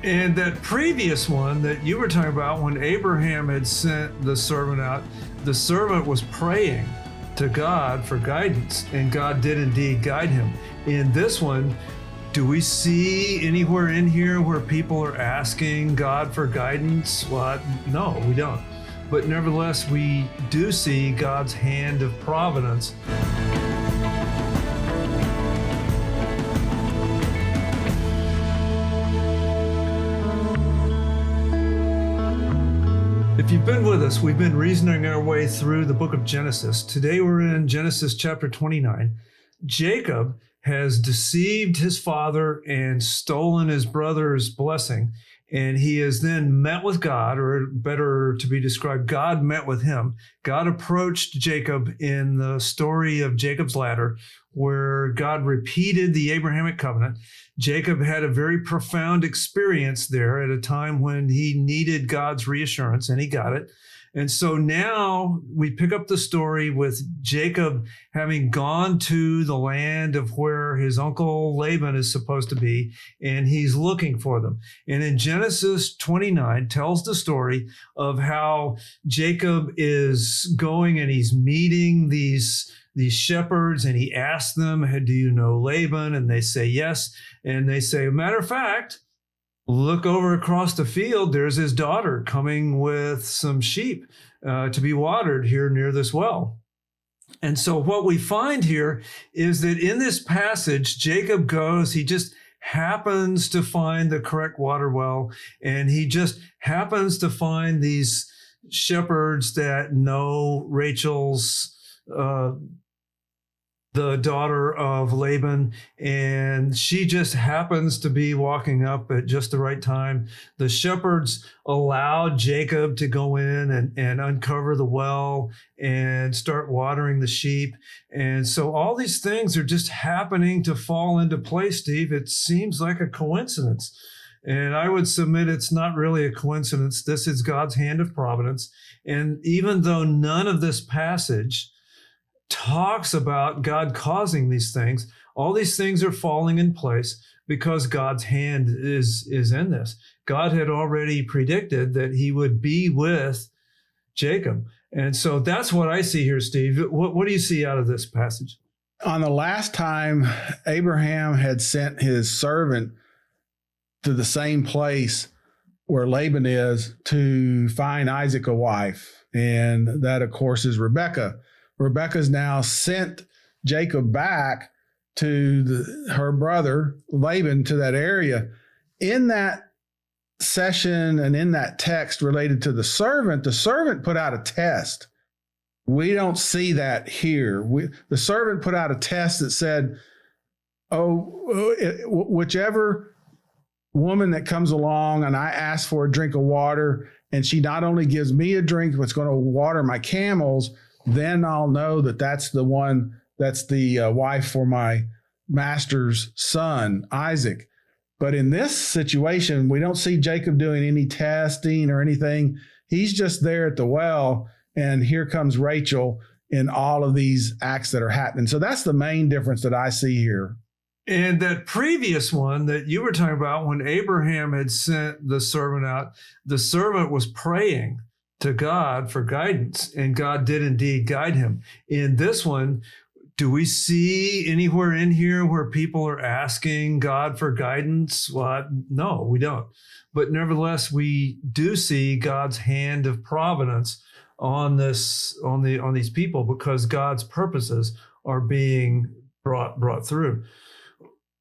And that previous one that you were talking about, when Abraham had sent the servant out, the servant was praying to God for guidance, and God did indeed guide him. In this one, do we see anywhere in here where people are asking God for guidance? Well, no, we don't. But nevertheless, we do see God's hand of providence. If you've been with us, we've been reasoning our way through the book of Genesis. Today we're in Genesis chapter 29. Jacob has deceived his father and stolen his brother's blessing, and he has then met with God, or better to be described, God met with him. God approached Jacob in the story of Jacob's ladder, where God repeated the Abrahamic covenant. Jacob had a very profound experience there at a time when he needed God's reassurance, and he got it. And so now we pick up the story with Jacob having gone to the land of where his uncle Laban is supposed to be, and he's looking for them. And in Genesis 29 tells the story of how Jacob is going and he's meeting these shepherds, and he asks them, do you know Laban? And they say yes. And they say, matter of fact, look over across the field, there's his daughter coming with some sheep to be watered here near this well. And so what we find here is that in this passage, Jacob goes, he just happens to find the correct water well, and he just happens to find these shepherds that know Rachel's the daughter of Laban, and she just happens to be walking up at just the right time. The shepherds allowed Jacob to go in and uncover the well and start watering the sheep. And so all these things are just happening to fall into place, Steve. It seems like a coincidence. And I would submit it's not really a coincidence. This is God's hand of providence. And even though none of this passage talks about God causing these things, all these things are falling in place because God's hand is in this. God had already predicted that he would be with Jacob. And so that's what I see here, Steve. What do you see out of this passage? On the last time Abraham had sent his servant to the same place where Laban is to find Isaac a wife, and that, of course, is Rebekah. Rebekah's now sent Jacob back to her brother Laban to that area. In that session and in that text related to the servant put out a test. We don't see that here. The servant put out a test that said, whichever woman that comes along and I ask for a drink of water, and she not only gives me a drink, but it's going to water my camels, then I'll know that that's the one, that's the wife for my master's son, Isaac. But in this situation, we don't see Jacob doing any testing or anything. He's just there at the well, and here comes Rachel in all of these acts that are happening. So that's the main difference that I see here. And that previous one that you were talking about, when Abraham had sent the servant out, the servant was praying to God for guidance, and God did indeed guide him. In this one, do we see anywhere in here where people are asking God for guidance? Well, no, we don't. But nevertheless, we do see God's hand of providence on these people, because God's purposes are being brought through.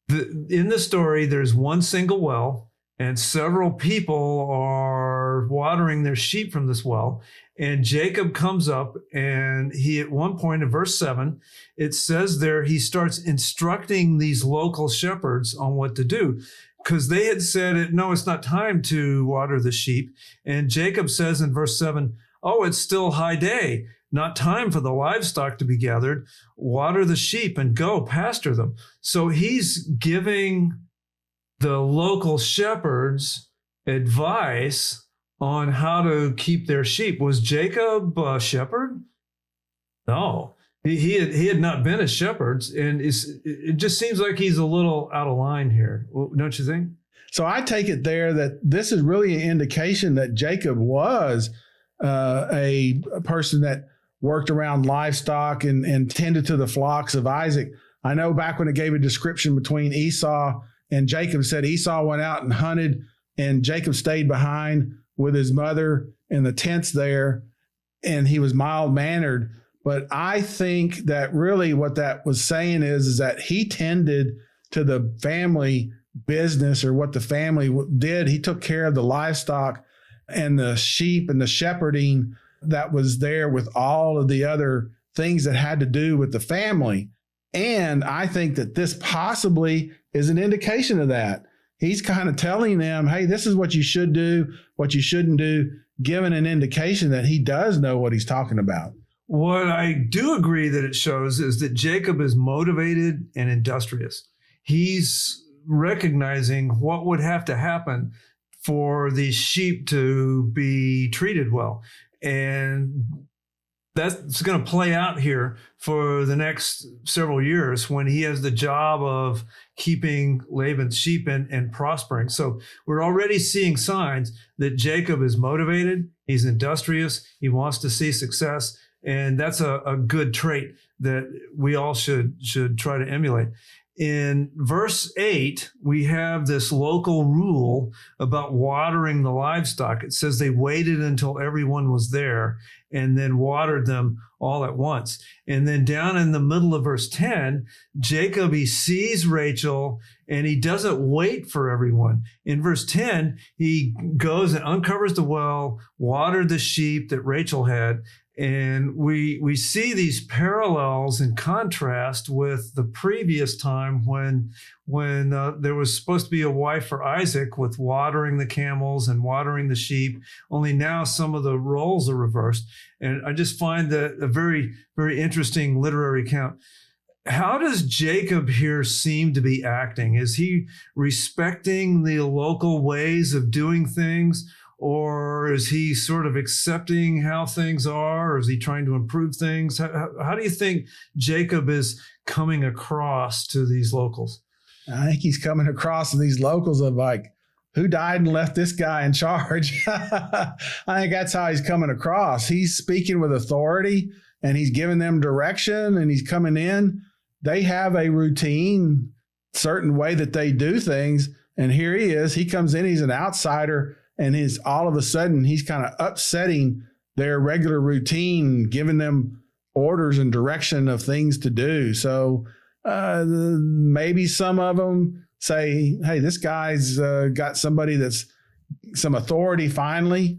In the story, there's one single well, and several people are watering their sheep from this well. And Jacob comes up, and he, at one point in verse 7, it says there, he starts instructing these local shepherds on what to do, because they had said, no, it's not time to water the sheep. And Jacob says in verse 7, oh, it's still high day, not time for the livestock to be gathered. Water the sheep and go pasture them. So he's giving the local shepherds advice on how to keep their sheep. Was Jacob a shepherd? No, he had not been a shepherd, and it just seems like he's a little out of line here, don't you think? So I take it there that this is really an indication that Jacob was a person that worked around livestock and tended to the flocks of Isaac. I know back when it gave a description between Esau and Jacob, said Esau went out and hunted and Jacob stayed behind with his mother in the tents there, and he was mild-mannered. But I think that really what that was saying is that he tended to the family business, or what the family did. He took care of the livestock and the sheep and the shepherding that was there with all of the other things that had to do with the family. And I think that this possibly is an indication of that. He's kind of telling them, hey, this is what you should do, what you shouldn't do, giving an indication that he does know what he's talking about. What I do agree that it shows is that Jacob is motivated and industrious. He's recognizing what would have to happen for these sheep to be treated well. And that's going to play out here for the next several years when he has the job of keeping Laban's sheep and prospering. So we're already seeing signs that Jacob is motivated, he's industrious, he wants to see success, and that's a good trait that we all should try to emulate. In verse 8, we have this local rule about watering the livestock. It says they waited until everyone was there and then watered them all at once. And then down in the middle of verse 10, Jacob, he sees Rachel and he doesn't wait for everyone. In verse 10, he goes and uncovers the well, watered the sheep that Rachel had. And we see these parallels in contrast with the previous time when there was supposed to be a wife for Isaac with watering the camels and watering the sheep. Only now some of the roles are reversed. And I just find that a very, very interesting literary account. How does Jacob here seem to be acting? Is he respecting the local ways of doing things? Or is he sort of accepting how things are? Or is he trying to improve things? How do you think Jacob is coming across to these locals? I think he's coming across to these locals of like, who died and left this guy in charge? I think that's how he's coming across. He's speaking with authority and he's giving them direction and he's coming in. They have a routine, certain way that they do things. And here he is. He comes in, he's an outsider. And all of a sudden, he's kind of upsetting their regular routine, giving them orders and direction of things to do. So maybe some of them say, hey, this guy's got somebody that's some authority finally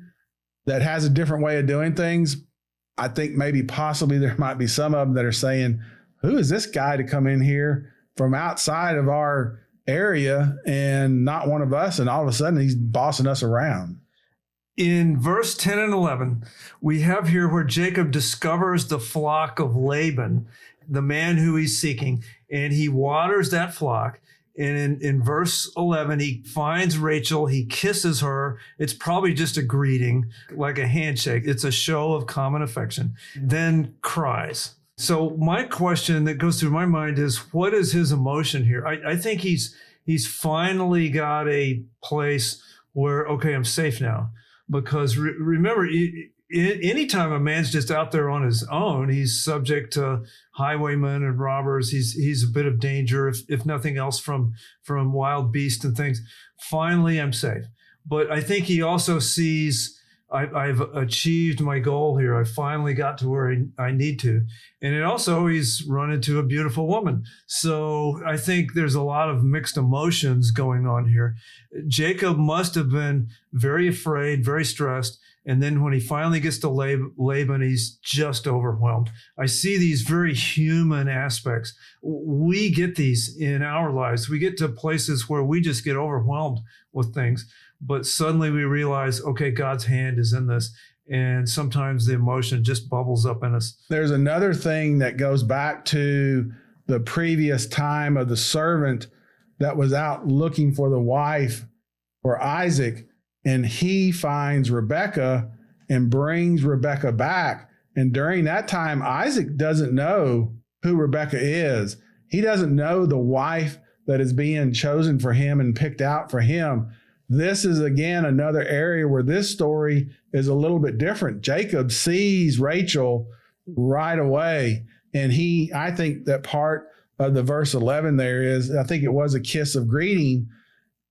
that has a different way of doing things. I think maybe possibly there might be some of them that are saying, who is this guy to come in here from outside of our area and not one of us, and all of a sudden he's bossing us around. In verse 10 and 11, we have here where Jacob discovers the flock of Laban, the man who he's seeking, and he waters that flock. And in verse 11, he finds Rachel, he kisses her. It's probably just a greeting, like a handshake. It's a show of common affection, then cries. So my question that goes through my mind is, what is his emotion here? I think he's finally got a place where, okay, I'm safe now. Because remember, anytime a man's just out there on his own, he's subject to highwaymen and robbers. He's a bit of danger, if nothing else, from wild beasts and things. Finally, I'm safe. But I think he also sees, I've achieved my goal here. I finally got to where I need to. And it also, he's run into a beautiful woman. So I think there's a lot of mixed emotions going on here. Jacob must have been very afraid, very stressed. And then when he finally gets to Laban, he's just overwhelmed. I see these very human aspects. We get these in our lives. We get to places where we just get overwhelmed with things. But suddenly we realize, okay, God's hand is in this. And sometimes the emotion just bubbles up in us. There's another thing that goes back to the previous time of the servant that was out looking for the wife for Isaac. And he finds Rebekah and brings Rebekah back. And during that time, Isaac doesn't know who Rebekah is. He doesn't know the wife that is being chosen for him and picked out for him. This is, again, another area where this story is a little bit different. Jacob sees Rachel right away. And I think that part of the verse 11 there is, I think it was a kiss of greeting,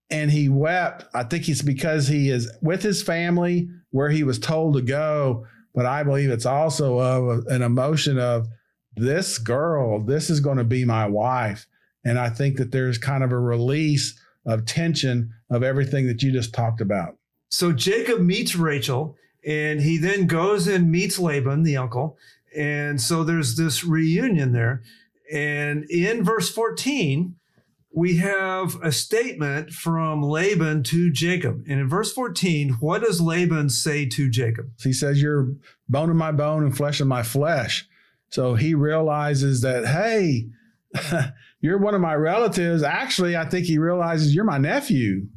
and he wept. I think it's because he is with his family where he was told to go. But I believe it's also an emotion of, this girl, this is going to be my wife. And I think that there's kind of a release of tension of everything that you just talked about. So Jacob meets Rachel, and he then goes and meets Laban, the uncle. And so there's this reunion there. And in verse 14, we have a statement from Laban to Jacob. And in verse 14, what does Laban say to Jacob? He says, you're bone of my bone and flesh of my flesh. So he realizes that, hey, you're one of my relatives. Actually, I think he realizes you're my nephew.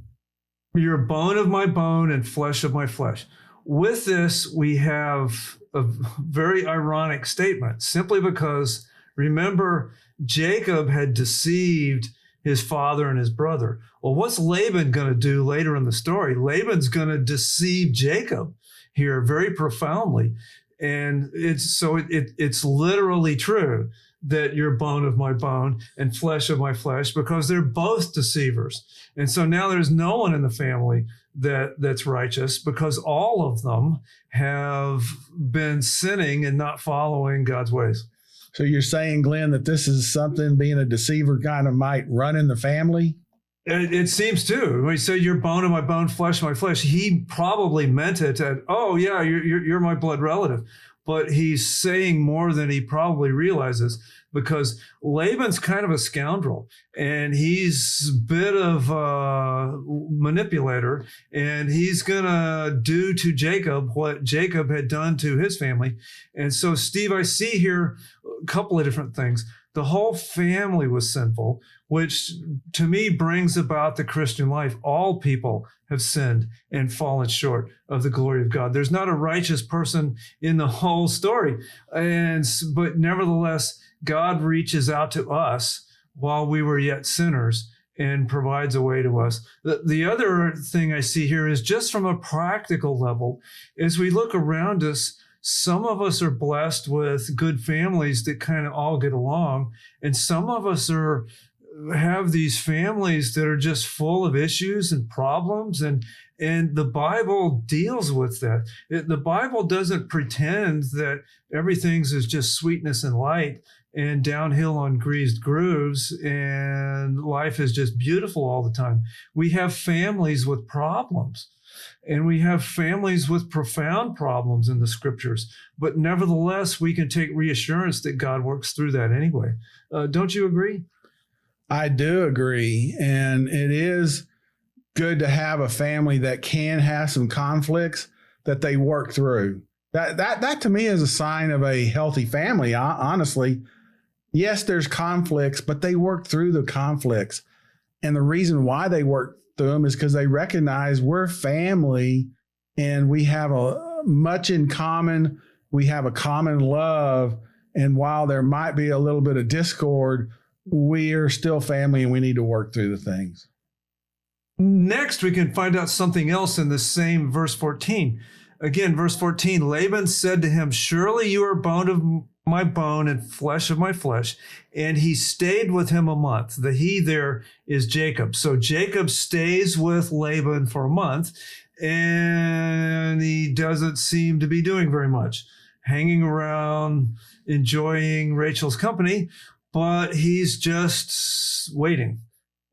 You're bone of my bone and flesh of my flesh. With this, we have a very ironic statement, simply because, remember, Jacob had deceived his father and his brother. Well, what's Laban going to do later in the story? Laban's going to deceive Jacob here very profoundly. And it's literally true that you're bone of my bone and flesh of my flesh, because they're both deceivers. And so now there's no one in the family that's righteous, because all of them have been sinning and not following God's ways. So you're saying, Glenn, that this is something, being a deceiver, kind of might run in the family? It seems to. When he said, you're bone of my bone, flesh of my flesh, he probably meant it at, oh yeah, you're my blood relative. But he's saying more than he probably realizes, because Laban's kind of a scoundrel, and he's a bit of a manipulator, and he's going to do to Jacob what Jacob had done to his family. And so, Steve, I see here a couple of different things. The whole family was sinful, which to me brings about the Christian life. All people have sinned and fallen short of the glory of God. There's not a righteous person in the whole story. But nevertheless, God reaches out to us while we were yet sinners and provides a way to us. The other thing I see here is, just from a practical level, as we look around us, some of us are blessed with good families that kind of all get along, and some of us have these families that are just full of issues and problems, and the Bible deals with that. The Bible doesn't pretend that everything's is just sweetness and light and downhill on greased grooves and life is just beautiful all the time. We have families with problems. And we have families with profound problems in the scriptures, but nevertheless, we can take reassurance that God works through that anyway. Don't you agree? I do agree. And it is good to have a family that can have some conflicts that they work through. That to me is a sign of a healthy family, honestly. Yes, there's conflicts, but they work through the conflicts. And the reason why they work through them is because they recognize we're family and we have much in common. We have a common love. And while there might be a little bit of discord, we are still family and we need to work through the things. Next, we can find out something else in the same verse 14. Again, verse 14, Laban said to him, surely you are bone of my bone and flesh of my flesh. And he stayed with him a month. The he there is Jacob. So Jacob stays with Laban for a month, and he doesn't seem to be doing very much, hanging around, enjoying Rachel's company, but he's just waiting.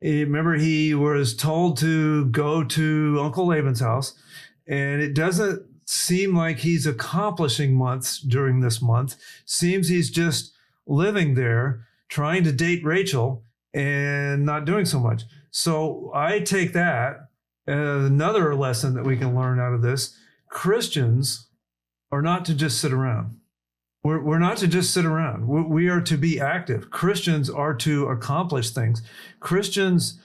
Remember, he was told to go to Uncle Laban's house, and it doesn't seem like he's accomplishing much during this month. Seems he's just living there, trying to date Rachel and not doing so much. So I take that as another lesson that we can learn out of this. Christians are not to just sit around. We're not to just sit around. We are to be active. Christians are to accomplish things. Christians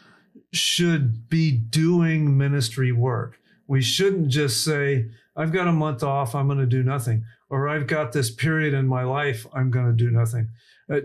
should be doing ministry work. We shouldn't just say, I've got a month off, I'm going to do nothing. Or I've got this period in my life, I'm going to do nothing.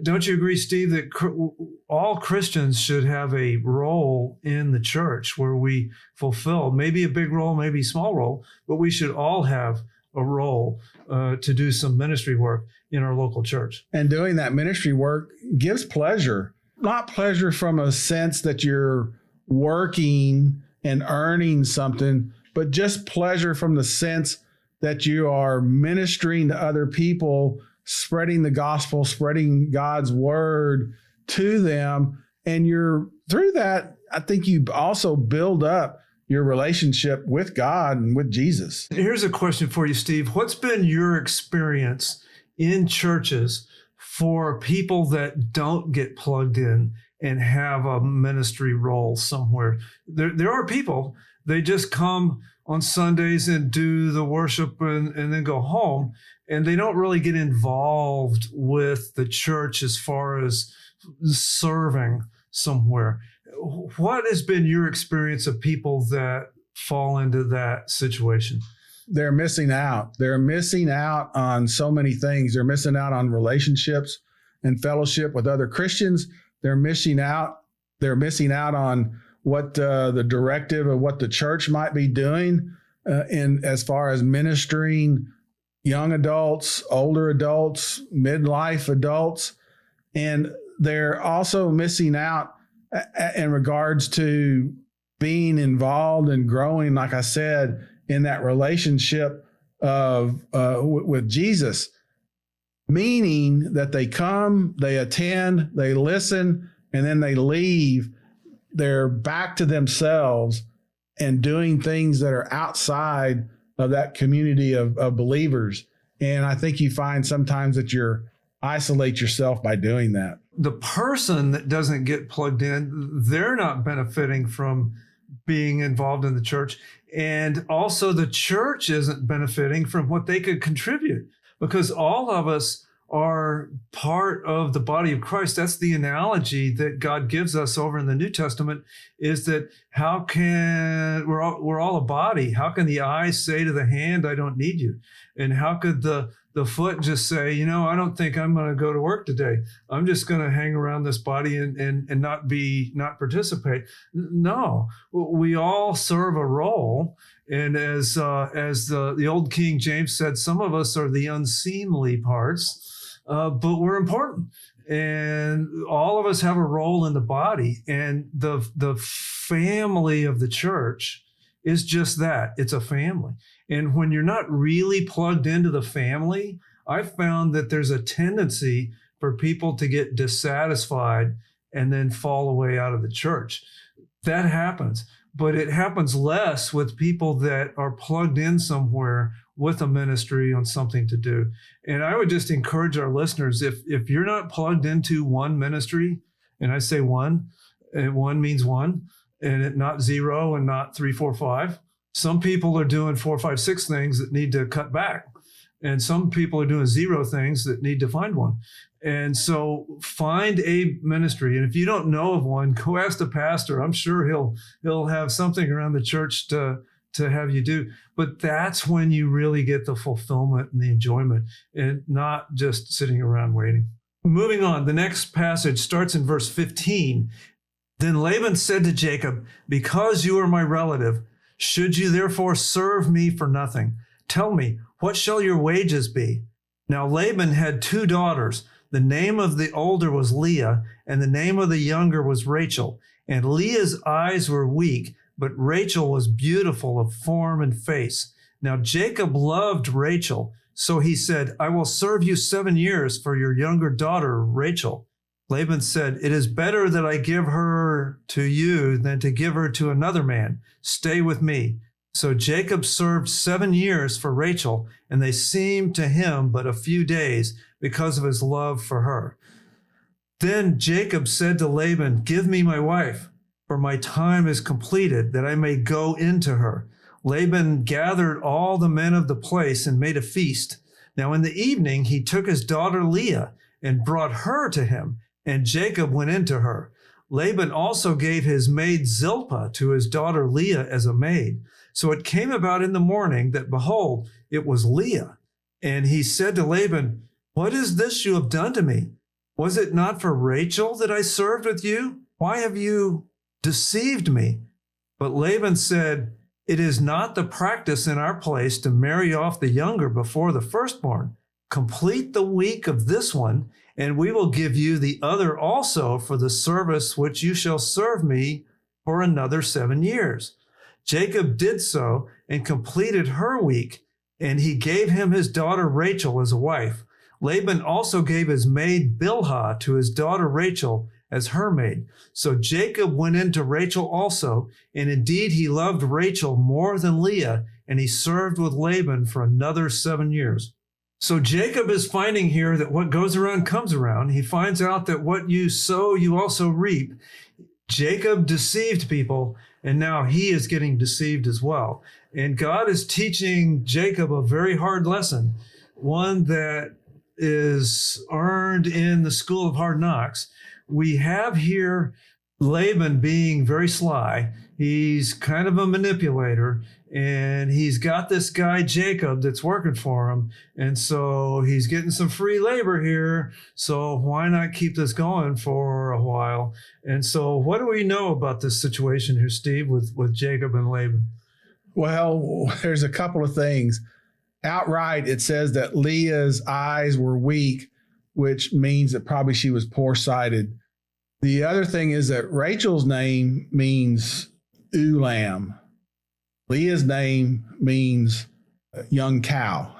Don't you agree, Steve, that all Christians should have a role in the church where we fulfill maybe a big role, maybe a small role, but we should all have a role to do some ministry work in our local church. And doing that ministry work gives pleasure, not pleasure from a sense that you're working and earning something, but just pleasure from the sense that you are ministering to other people, spreading the gospel, spreading God's word to them. And you're through that, I think you also build up your relationship with God and with Jesus. Here's a question for you, Steve. What's been your experience in churches for people that don't get plugged in and have a ministry role somewhere? There are people, they just come on Sundays and do the worship and then go home, and they don't really get involved with the church as far as serving somewhere. What has been your experience of people that fall into that situation? They're missing out. They're missing out on so many things. They're missing out on relationships and fellowship with other Christians. They're missing out. They're missing out on what the directive of what the church might be doing in as far as ministering young adults, older adults, midlife adults. And they're also missing out in regards to being involved and growing, like I said, in that relationship of with Jesus, meaning that they come, they attend, they listen, and then they leave. They're back to themselves and doing things that are outside of that community of believers. And I think you find sometimes that you isolate yourself by doing that. The person that doesn't get plugged in, they're not benefiting from being involved in the church. And also the church isn't benefiting from what they could contribute, because all of us are part of the body of Christ. That's the analogy that God gives us over in the New Testament, is that how can, we're all a body. How can the eye say to the hand, I don't need you? And how could the foot just say, I don't think I'm going to go to work today. I'm just going to hang around this body and not participate. No, we all serve a role. And as the old King James said, some of us are the unseemly parts, but we're important. And all of us have a role in the body. And the family of the church is just that. It's a family. And when you're not really plugged into the family, I've found that there's a tendency for people to get dissatisfied and then fall away out of the church. That happens, but it happens less with people that are plugged in somewhere with a ministry on something to do. And I would just encourage our listeners, if you're not plugged into one ministry, and I say one, and one means one, and it not zero and not 3, 4, 5. Some people are doing 4, 5, 6 things that need to cut back. And some people are doing 0 things that need to find one. And so find a ministry. And if you don't know of one, go ask the pastor. I'm sure he'll have something around the church to have you do. But that's when you really get the fulfillment and the enjoyment, and not just sitting around waiting. Moving on, the next passage starts in verse 15. Then Laban said to Jacob, because you are my relative, should you therefore serve me for nothing? Tell me, what shall your wages be? Now Laban had 2 daughters. The name of the older was Leah, and the name of the younger was Rachel. And Leah's eyes were weak, but Rachel was beautiful of form and face. Now Jacob loved Rachel, so he said, I will serve you 7 years for your younger daughter, Rachel. Laban said, it is better that I give her to you than to give her to another man. Stay with me. So Jacob served 7 years for Rachel, and they seemed to him but a few days because of his love for her. Then Jacob said to Laban, give me my wife, for my time is completed, that I may go into her. Laban gathered all the men of the place and made a feast. Now in the evening he took his daughter Leah and brought her to him, and Jacob went into her. Laban also gave his maid Zilpah to his daughter Leah as a maid. So it came about in the morning that, behold, it was Leah. And he said to Laban, what is this you have done to me? Was it not for Rachel that I served with you? Why have you deceived me?" But Laban said, "It is not the practice in our place to marry off the younger before the firstborn. Complete the week of this one, and we will give you the other also for the service which you shall serve me for another 7 years." Jacob did so and completed her week, and he gave him his daughter Rachel as a wife. Laban also gave his maid Bilhah to his daughter Rachel as her maid. So Jacob went in to Rachel also, and indeed he loved Rachel more than Leah, and he served with Laban for another 7 years. So Jacob is finding here that what goes around comes around. He finds out that what you sow, you also reap. Jacob deceived people, and now he is getting deceived as well. And God is teaching Jacob a very hard lesson, one that is earned in the school of hard knocks. We have here Laban being very sly. He's kind of a manipulator, and he's got this guy Jacob that's working for him. And so he's getting some free labor here. So why not keep this going for a while? And so what do we know about this situation here, Steve, with Jacob and Laban? Well, there's a couple of things. Outright, it says that Leah's eyes were weak, which means that probably she was poor-sighted. The other thing is that Rachel's name means Ulam. Leah's name means young cow.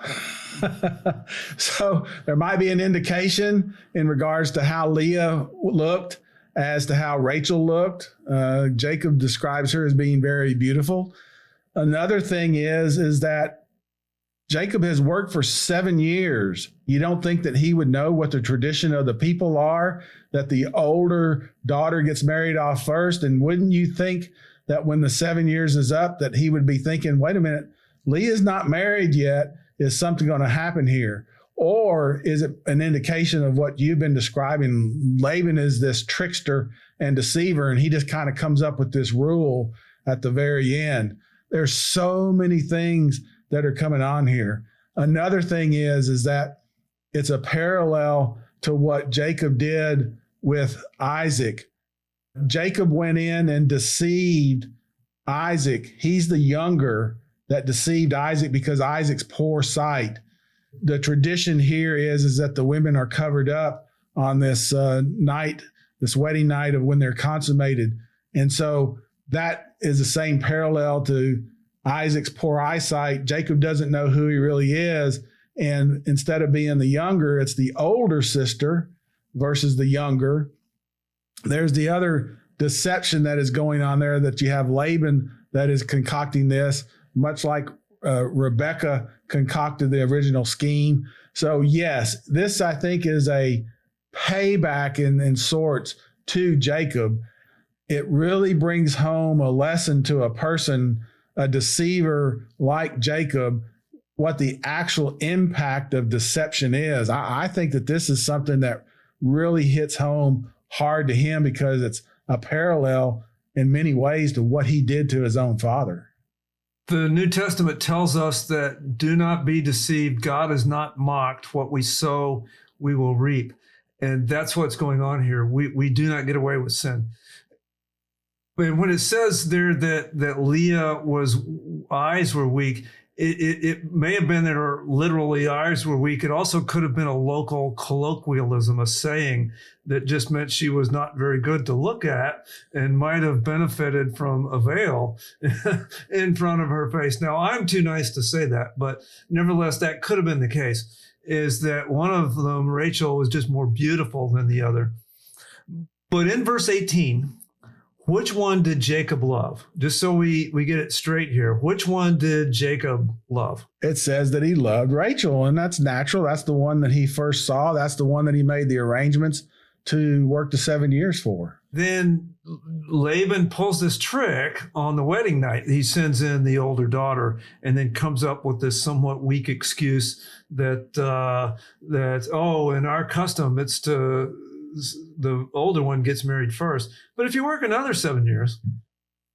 So there might be an indication in regards to how Leah looked as to how Rachel looked. Jacob describes her as being very beautiful. Another thing is that Jacob has worked for 7 years. You don't think that he would know what the tradition of the people are, that the older daughter gets married off first? And wouldn't you think that when the 7 years is up, that he would be thinking, wait a minute, Leah's not married yet. Is something going to happen here? Or is it an indication of what you've been describing? Laban is this trickster and deceiver, and he just kind of comes up with this rule at the very end. There's so many things that are coming on here. Another thing is that it's a parallel to what Jacob did with Isaac. Jacob went in and deceived Isaac. He's the younger that deceived Isaac because Isaac's poor sight. The tradition here is that the women are covered up on this night, this wedding night of when they're consummated. And so that is the same parallel to Isaac's poor eyesight. Jacob doesn't know who he really is. And instead of being the younger, it's the older sister versus the younger. There's the other deception that is going on there, that you have Laban that is concocting this, much like Rebecca concocted the original scheme. So yes, this I think is a payback in sorts to Jacob. It really brings home a lesson to a person, a deceiver like Jacob, what the actual impact of deception is. I think that this is something that really hits home hard to him because it's a parallel in many ways to what he did to his own father. The New Testament tells us that do not be deceived. God is not mocked. What we sow, we will reap. And that's what's going on here. We do not get away with sin. And when it says there that Leah was eyes were weak, it may have been that her literally eyes were weak. It also could have been a local colloquialism, a saying that just meant she was not very good to look at and might have benefited from a veil in front of her face. Now, I'm too nice to say that, but nevertheless, that could have been the case, is that one of them, Rachel, was just more beautiful than the other. But in verse 18, which one did Jacob love? Just so we get it straight here. Which one did Jacob love? It says that he loved Rachel, and that's natural. That's the one that he first saw. That's the one that he made the arrangements to work the 7 years for. Then Laban pulls this trick on the wedding night. He sends in the older daughter and then comes up with this somewhat weak excuse that in our custom, it's the older one gets married first. But if you work another 7 years,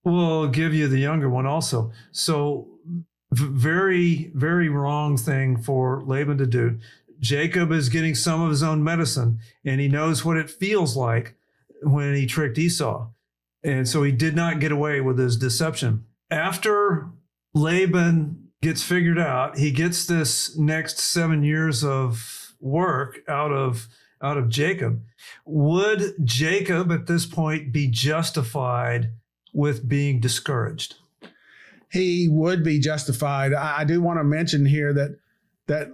we'll give you the younger one also. So very, very wrong thing for Laban to do. Jacob is getting some of his own medicine, and he knows what it feels like when he tricked Esau. And so he did not get away with his deception. After Laban gets figured out, he gets this next 7 years of work out of Jacob. Would Jacob at this point be justified with being discouraged? He would be justified. I do want to mention here that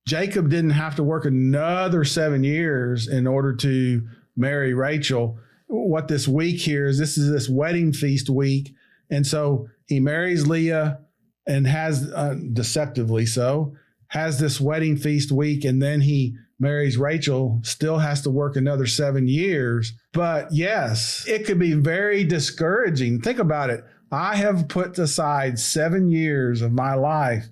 Jacob didn't have to work another 7 years in order to marry Rachel. What this week here is, this is this wedding feast week. And so he marries Leah and has, deceptively so, has this wedding feast week, and then he marries Rachel, still has to work another 7 years. But yes, it could be very discouraging. Think about it. I have put aside 7 years of my life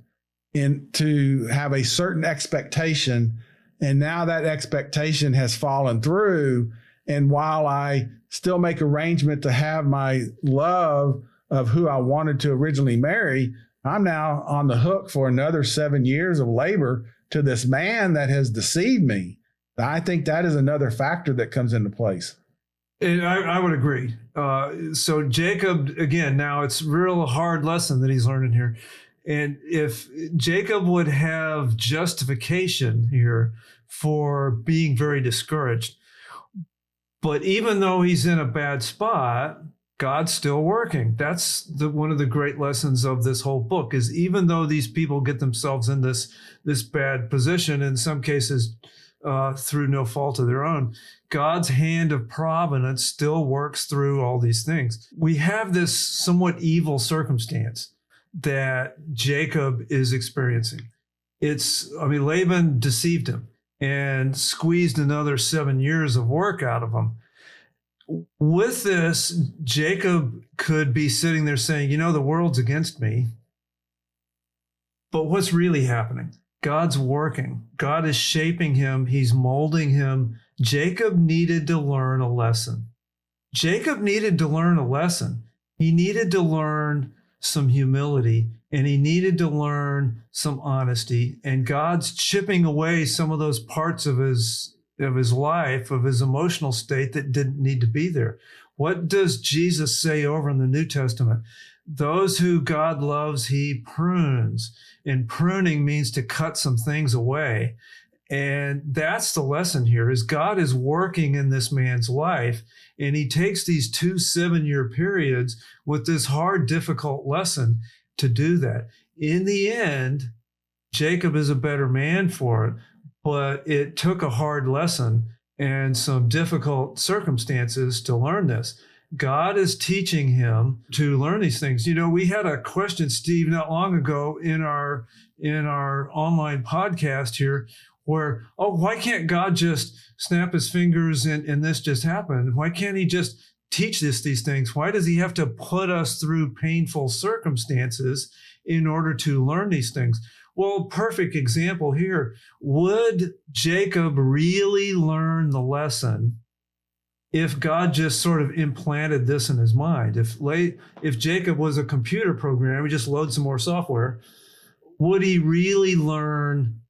to have a certain expectation, and now that expectation has fallen through. And while I still make arrangement to have my love of who I wanted to originally marry, I'm now on the hook for another 7 years of labor to this man that has deceived me. I think that is another factor that comes into place. And I would agree. So Jacob, again, now it's real hard lesson that he's learning here. And if Jacob would have justification here for being very discouraged, but even though he's in a bad spot, God's still working. That's one of the great lessons of this whole book, is even though these people get themselves in this bad position, in some cases through no fault of their own, God's hand of providence still works through all these things. We have this somewhat evil circumstance that Jacob is experiencing. Laban deceived him and squeezed another 7 years of work out of him. With this, Jacob could be sitting there saying, the world's against me. But what's really happening? God's working. God is shaping him. He's molding him. Jacob needed to learn a lesson. Jacob needed to learn a lesson. He needed to learn some humility, and he needed to learn some honesty. And God's chipping away some of those parts of his life, of his emotional state that didn't need to be there. What does Jesus say over in the New Testament? Those who God loves, he prunes. And pruning means to cut some things away. And that's the lesson here, is God is working in this man's life. And he takes these 2 7-year periods with this hard, difficult lesson to do that. In the end, Jacob is a better man for it, but it took a hard lesson and some difficult circumstances to learn this. God is teaching him to learn these things. We had a question, Steve, not long ago in our online podcast here, where, why can't God just snap his fingers and this just happened? Why can't he just teach us these things? Why does he have to put us through painful circumstances in order to learn these things? Well, perfect example here. Would Jacob really learn the lesson if God just sort of implanted this in his mind? If Jacob was a computer programmer, we just load some more software, would he really learn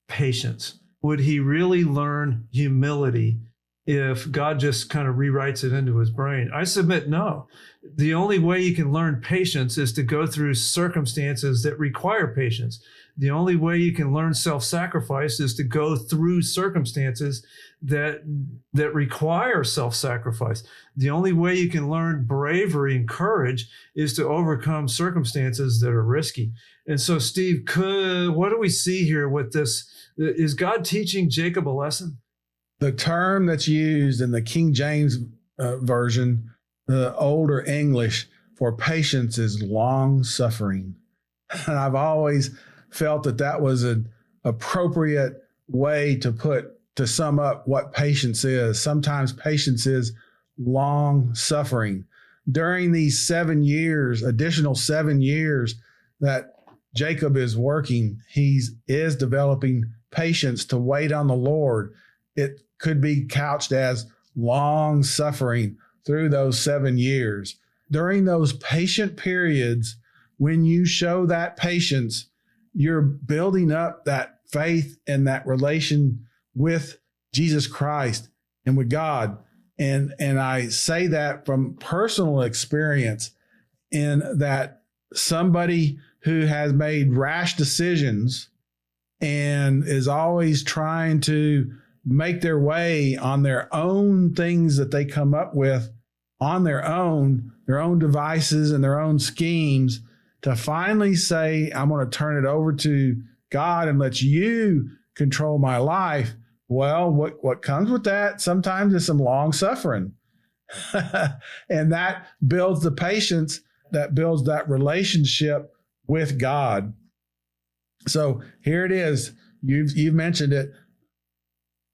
patience? Would he really learn humility if God just kind of rewrites it into his brain? I submit no. The only way you can learn patience is to go through circumstances that require patience. The only way you can learn self-sacrifice is to go through circumstances that require self-sacrifice. The only way you can learn bravery and courage is to overcome circumstances that are risky. And so, Steve, what do we see here with this? Is God teaching Jacob a lesson? The term that's used in the King James version, the older English, for patience is long suffering. And I've always felt that was an appropriate way to sum up what patience is. Sometimes patience is long suffering. During these 7 years, additional 7 years that Jacob is working, he is developing patience to wait on the Lord. It could be couched as long suffering through those 7 years. During those patient periods, when you show that patience you're building up that faith and that relation with Jesus Christ and with God. And I say that from personal experience, in that somebody who has made rash decisions and is always trying to make their way on their own things that they come up with on their own devices and their own schemes, to finally say, I'm going to turn it over to God and let you control my life. Well, what comes with that sometimes is some long suffering. And that builds the patience, that builds that relationship with God. So here it is. You've mentioned it.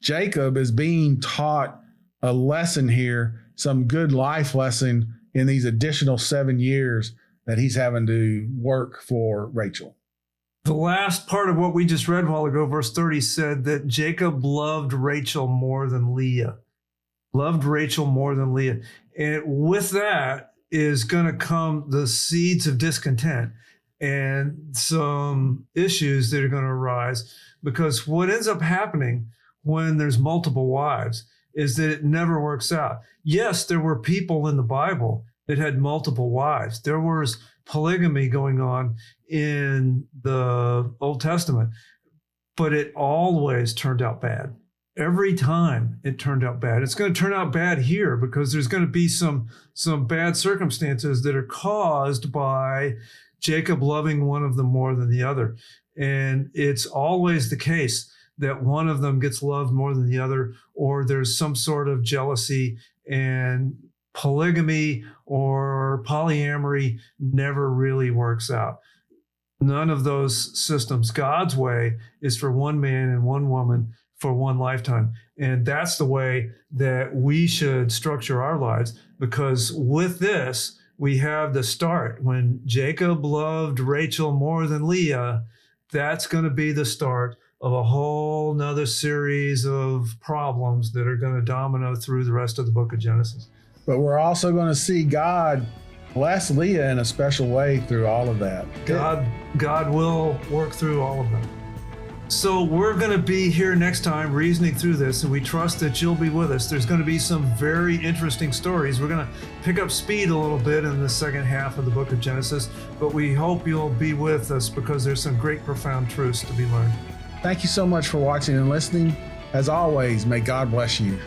Jacob is being taught a lesson here, some good life lesson in these additional 7 years that he's having to work for Rachel. The last part of what we just read a while ago, verse 30, said that Jacob loved Rachel more than Leah. Loved Rachel more than Leah. And with that is going to come the seeds of discontent and some issues that are going to arise, because what ends up happening when there's multiple wives is that it never works out. Yes, there were people in the Bible that had multiple wives. There was polygamy going on in the Old Testament, but it always turned out bad. Every time it turned out bad. It's going to turn out bad here because there's going to be some bad circumstances that are caused by Jacob loving one of them more than the other. And it's always the case that one of them gets loved more than the other, or there's some sort of jealousy, and polygamy or polyamory never really works out. None of those systems. God's way is for one man and one woman for one lifetime. And that's the way that we should structure our lives, because with this, we have the start. When Jacob loved Rachel more than Leah, that's going to be the start of a whole nother series of problems that are going to domino through the rest of the book of Genesis. But we're also going to see God bless Leah in a special way through all of that. God will work through all of them. So we're going to be here next time reasoning through this, and we trust that you'll be with us. There's going to be some very interesting stories. We're going to pick up speed a little bit in the second half of the book of Genesis, but we hope you'll be with us because there's some great profound truths to be learned. Thank you so much for watching and listening. As always, may God bless you.